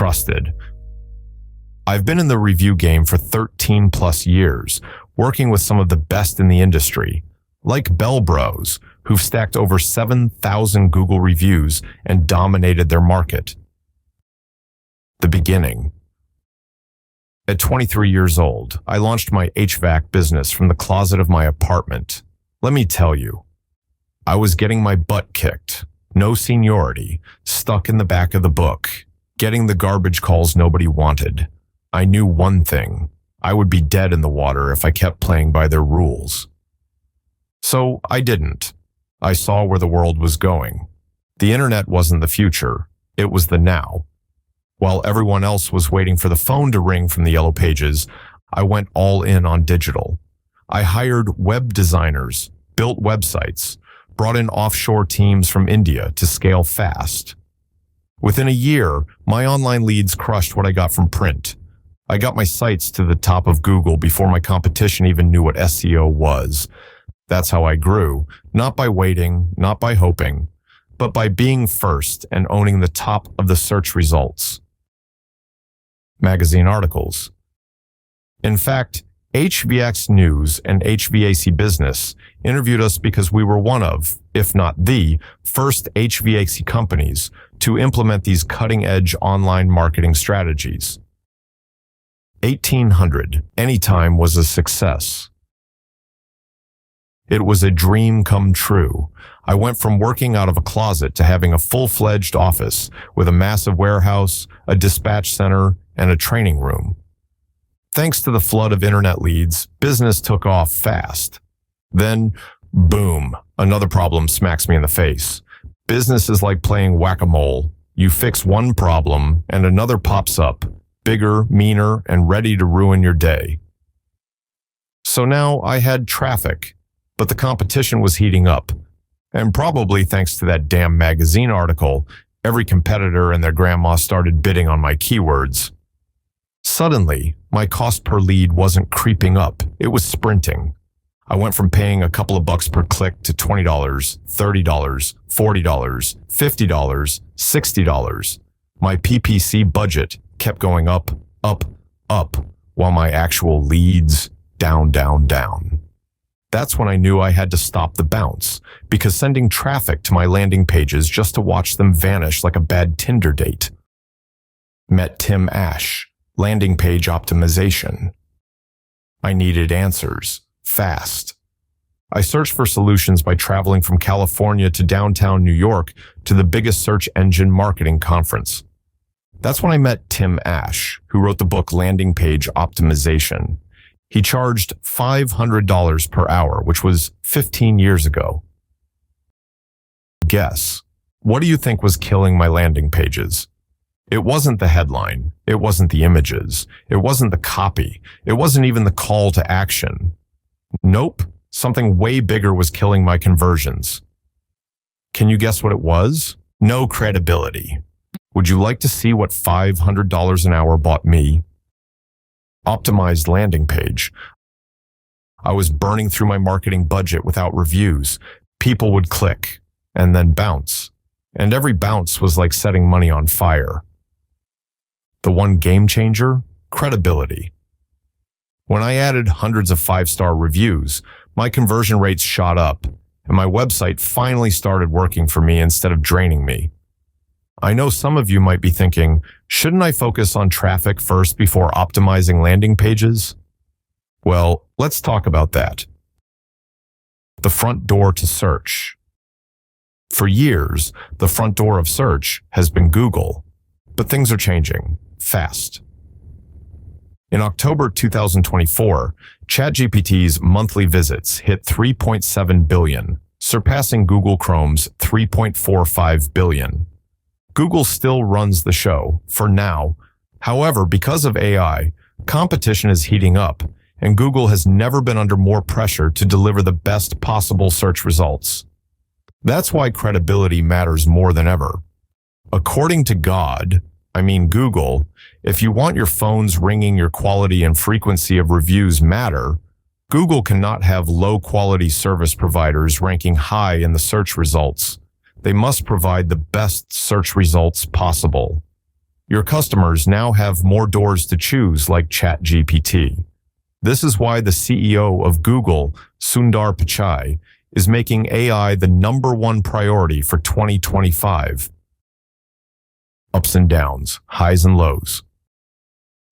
trusted. I've been in the review game for 13 plus years, working with some of the best in the industry, like Bell Bros, who've stacked over 7,000 Google reviews and dominated their market. The beginning. At 23 years old, I launched my HVAC business from the closet of my apartment. Let me tell you, I was getting my butt kicked, no seniority, stuck in the back of the book, getting the garbage calls nobody wanted. I knew one thing: I would be dead in the water if I kept playing by their rules. So I didn't. I saw where the world was going. The internet wasn't the future, it was the now. While everyone else was waiting for the phone to ring from the yellow pages, I went all in on digital. I hired web designers, built websites, brought in offshore teams from India to scale fast. Within a year, my online leads crushed what I got from print. I got my sites to the top of Google before my competition even knew what SEO was. That's how I grew, not by waiting, not by hoping, but by being first and owning the top of the search results. Magazine articles. In fact, HVAC News and HVAC Business interviewed us because we were one of, if not the, first HVAC companies to implement these cutting-edge online marketing strategies. 1800, anytime was a success. It was a dream come true. I went from working out of a closet to having a full-fledged office with a massive warehouse, a dispatch center, and a training room. Thanks to the flood of internet leads, business took off fast. Then, boom, another problem smacks me in the face. Business is like playing whack-a-mole. You fix one problem and another pops up, bigger, meaner, and ready to ruin your day. So now I had traffic, but the competition was heating up. And probably thanks to that damn magazine article, every competitor and their grandma started bidding on my keywords. Suddenly, my cost per lead wasn't creeping up, it was sprinting. I went from paying a couple of bucks per click to $20, $30, $40, $50, $60. My PPC budget kept going up, up, up, while my actual leads down, down, down. That's when I knew I had to stop the bounce, because sending traffic to my landing pages just to watch them vanish like a bad Tinder date. Met Tim Ash. Landing page optimization. I needed answers, fast. I searched for solutions by traveling from California to downtown New York to the biggest search engine marketing conference. That's when I met Tim Ash, who wrote the book Landing Page Optimization. He charged $500 per hour, which was 15 years ago. Guess, what do you think was killing my landing pages? It wasn't the headline, it wasn't the images, it wasn't the copy, it wasn't even the call to action. Nope, something way bigger was killing my conversions. Can you guess what it was? No credibility. Would you like to see what $500 an hour bought me? Optimized landing page. I was burning through my marketing budget without reviews. People would click and then bounce. And every bounce was like setting money on fire. The one game changer? Credibility. When I added hundreds of 5-star reviews, my conversion rates shot up, and my website finally started working for me instead of draining me. I know some of you might be thinking, shouldn't I focus on traffic first before optimizing landing pages? Well, let's talk about that. The front door to search. For years, the front door of search has been Google, but things are changing. Fast. In October 2024, ChatGPT's monthly visits hit 3.7 billion, surpassing Google Chrome's 3.45 billion. Google still runs the show, for now. However, because of AI, competition is heating up, and Google has never been under more pressure to deliver the best possible search results. That's why credibility matters more than ever. According to Google, if you want your phones ringing, your quality and frequency of reviews matter, Google cannot have low-quality service providers ranking high in the search results. They must provide the best search results possible. Your customers now have more doors to choose like ChatGPT. This is why the CEO of Google, Sundar Pichai, is making AI the #1 priority for 2025. Ups and downs, highs and lows.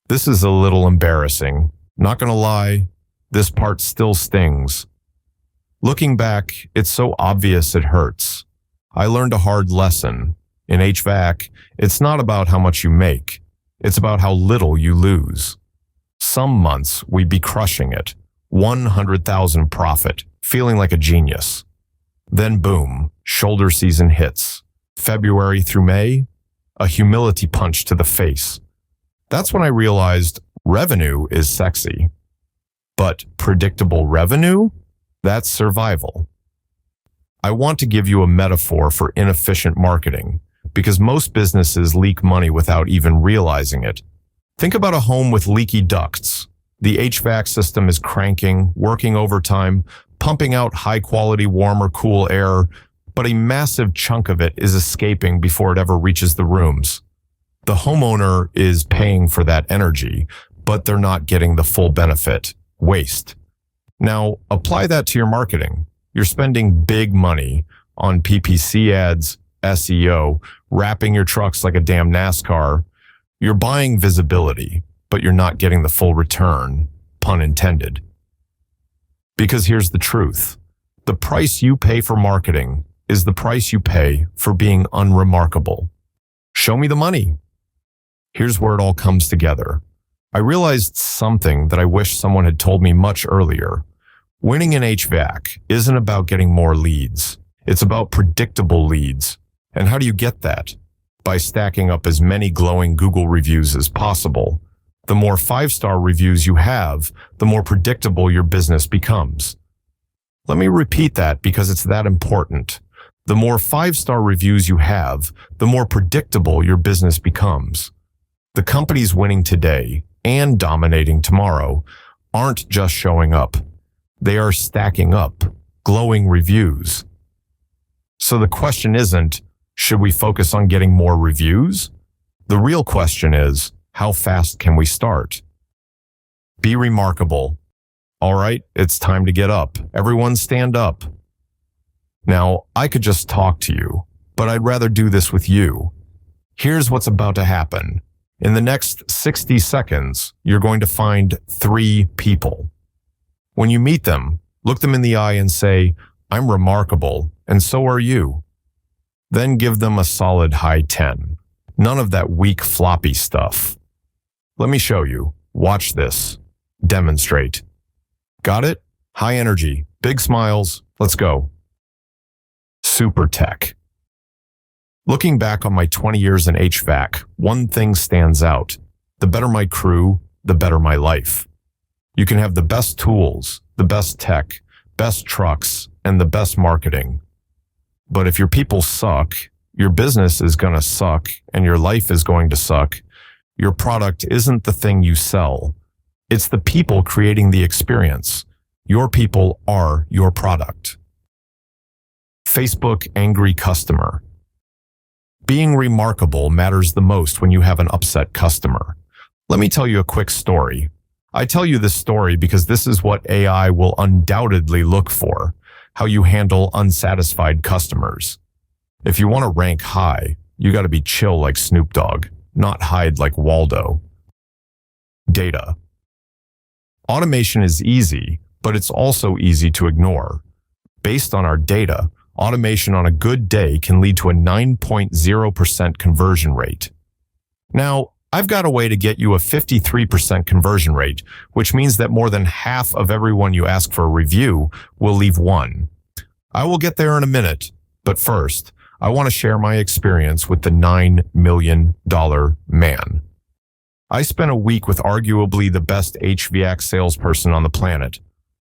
This is a little embarrassing. Not gonna lie, this part still stings. Looking back, it's so obvious it hurts. I learned a hard lesson. In HVAC, it's not about how much you make. It's about how little you lose. Some months we'd be crushing it, 100,000 profit, feeling like a genius. Then boom, shoulder season hits. February through May, a humility punch to the face. That's when I realized revenue is sexy. But predictable revenue? That's survival. I want to give you a metaphor for inefficient marketing, because most businesses leak money without even realizing it. Think about a home with leaky ducts. The HVAC system is cranking, working overtime, pumping out high-quality warm or cool air, but a massive chunk of it is escaping before it ever reaches the rooms. The homeowner is paying for that energy, but they're not getting the full benefit. Waste. Now, apply that to your marketing. You're spending big money on PPC ads, SEO, wrapping your trucks like a damn NASCAR. You're buying visibility, but you're not getting the full return, pun intended. Because here's the truth. The price you pay for marketing is the price you pay for being unremarkable. Show me the money. Here's where it all comes together. I realized something that I wish someone had told me much earlier. Winning in HVAC isn't about getting more leads. It's about predictable leads. And how do you get that? By stacking up as many glowing Google reviews as possible. The more 5-star reviews you have, the more predictable your business becomes. Let me repeat that because it's that important. The more 5-star reviews you have, the more predictable your business becomes. The companies winning today and dominating tomorrow aren't just showing up. They are stacking up glowing reviews. So the question isn't, should we focus on getting more reviews? The real question is, how fast can we start? Be remarkable. All right, it's time to get up. Everyone stand up. Now, I could just talk to you, but I'd rather do this with you. Here's what's about to happen. In the next 60 seconds, you're going to find 3 people. When you meet them, look them in the eye and say, "I'm remarkable, and so are you." Then give them a solid high 10. None of that weak, floppy stuff. Let me show you. Watch this. Demonstrate. Got it? High energy, big smiles. Let's go. Super tech. Looking back on my 20 years in HVAC, one thing stands out. The better my crew, the better my life. You can have the best tools, the best tech, best trucks, and the best marketing. But if your people suck, your business is going to suck, and your life is going to suck. Your product isn't the thing you sell. It's the people creating the experience. Your people are your product. Facebook angry customer. Being remarkable matters the most when you have an upset customer. Let me tell you a quick story. I tell you this story because this is what AI will undoubtedly look for, how you handle unsatisfied customers. If you want to rank high, you got to be chill like Snoop Dogg, not hide like Waldo. Data. Automation is easy, but it's also easy to ignore. Based on our data, automation on a good day can lead to a 9.0% conversion rate. Now, I've got a way to get you a 53% conversion rate, which means that more than half of everyone you ask for a review will leave one. I will get there in a minute, but first, I want to share my experience with the $9 million man. I spent a week with arguably the best HVAC salesperson on the planet.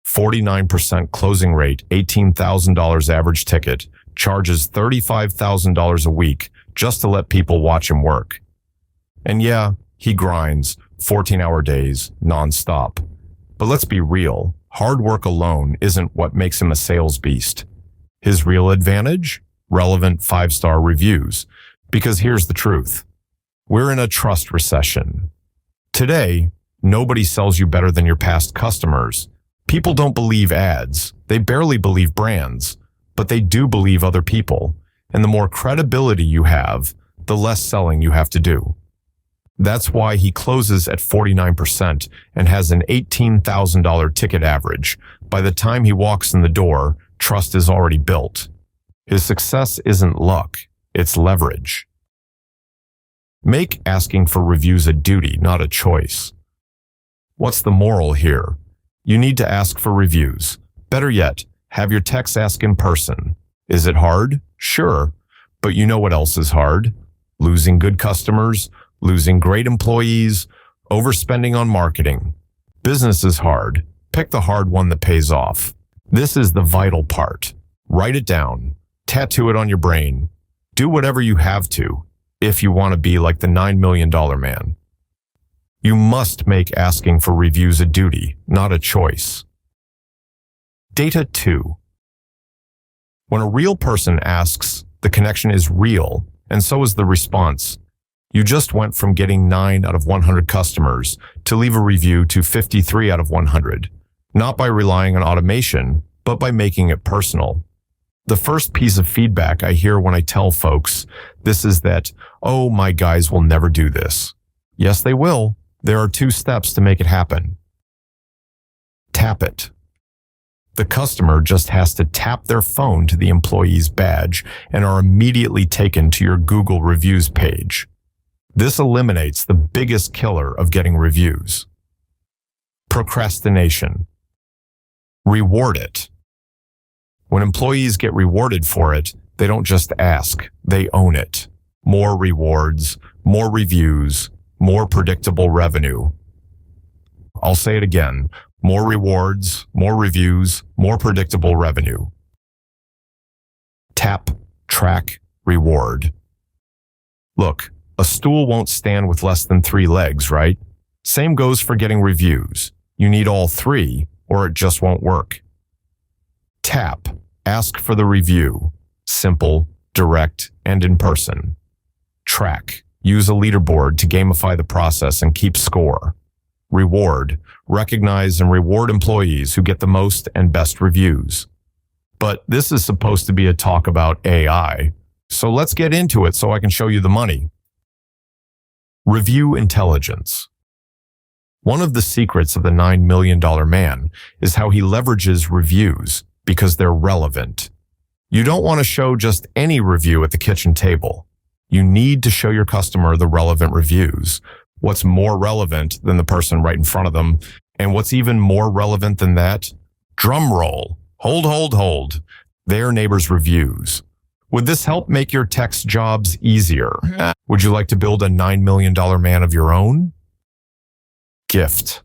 49% closing rate, $18,000 average ticket, charges $35,000 a week just to let people watch him work. And yeah, he grinds 14-hour days nonstop. But let's be real, hard work alone isn't what makes him a sales beast. His real advantage? Relevant 5-star reviews. Because here's the truth. We're in a trust recession. Today, nobody sells you better than your past customers. People don't believe ads. They barely believe brands, but they do believe other people. And the more credibility you have, the less selling you have to do. That's why he closes at 49% and has an $18,000 ticket average. By the time he walks in the door, trust is already built. His success isn't luck, it's leverage. Make asking for reviews a duty, not a choice. What's the moral here? You need to ask for reviews. Better yet, have your techs ask in person. Is it hard? Sure. But you know what else is hard? Losing good customers, losing great employees, overspending on marketing. Business is hard. Pick the hard one that pays off. This is the vital part. Write it down. Tattoo it on your brain. Do whatever you have to if you want to be like the $9 million man. You must make asking for reviews a duty, not a choice. Data 2. When a real person asks, the connection is real, and so is the response. You just went from getting 9 out of 100 customers to leave a review to 53 out of 100, not by relying on automation, but by making it personal. The first piece of feedback I hear when I tell folks this is that, oh, my guys will never do this. Yes, they will. There are 2 steps to make it happen. Tap it. The customer just has to tap their phone to the employee's badge and are immediately taken to your Google reviews page. This eliminates the biggest killer of getting reviews. Procrastination. Reward it. When employees get rewarded for it, they don't just ask, they own it. More rewards, more reviews, more predictable revenue. I'll say it again. More rewards, more reviews, more predictable revenue. Tap, track, reward. Look, a stool won't stand with less than 3 legs, right? Same goes for getting reviews. You need all 3, or it just won't work. Tap, ask for the review. Simple, direct, and in person. Track, use a leaderboard to gamify the process and keep score. Reward, recognize and reward employees who get the most and best reviews. But this is supposed to be a talk about AI, so let's get into it so I can show you the money. Review intelligence. One of the secrets of the $9 million man is how he leverages reviews because they're relevant. You don't want to show just any review at the kitchen table. You need to show your customer the relevant reviews. What's more relevant than the person right in front of them? And what's even more relevant than that? Drum roll. Hold. Their neighbors' reviews. Would this help make your tech's jobs easier? Would you like to build a $9 million man of your own? Gift.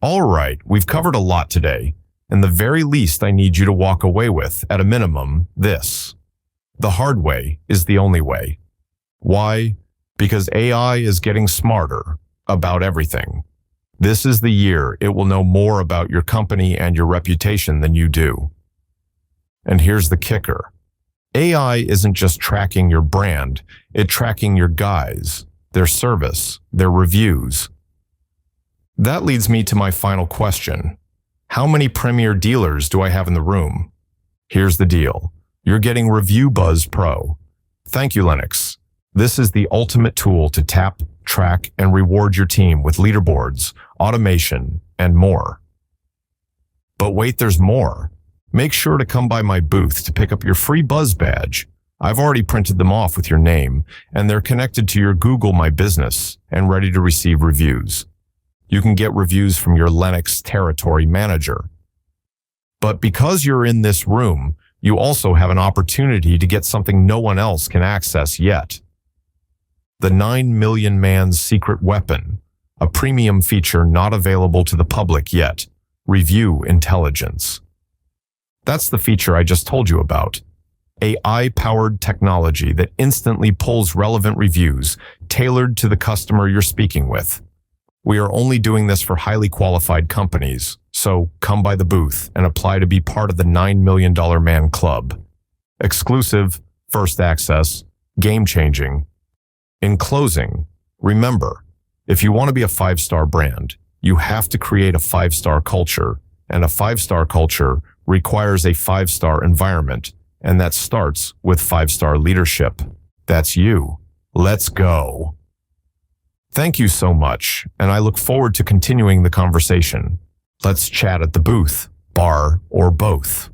All right, we've covered a lot today, and the very least I need you to walk away with, at a minimum, this. The hard way is the only way. Why? Because AI is getting smarter about everything. This is the year it will know more about your company and your reputation than you do. And here's the kicker. AI isn't just tracking your brand, it's tracking your guys, their service, their reviews. That leads me to my final question. How many premier dealers do I have in the room? Here's the deal. You're getting ReviewBuzz Pro. Thank you, Linux. This is the ultimate tool to tap, track, and reward your team with leaderboards, automation, and more. But wait, there's more. Make sure to come by my booth to pick up your free Buzz badge. I've already printed them off with your name, and they're connected to your Google My Business and ready to receive reviews. You can get reviews from your Linux territory manager. But because you're in this room, you also have an opportunity to get something no one else can access yet. The 9 million man's secret weapon, a premium feature not available to the public yet, Review Intelligence. That's the feature I just told you about. AI-powered technology that instantly pulls relevant reviews tailored to the customer you're speaking with. We are only doing this for highly qualified companies, so come by the booth and apply to be part of the $9 million man club. Exclusive, first access, game-changing. In closing, remember, if you want to be a 5-star brand, you have to create a 5-star culture, and a 5-star culture requires a 5-star environment, and that starts with 5-star leadership. That's you. Let's go. Thank you so much, and I look forward to continuing the conversation. Let's chat at the booth, bar, or both.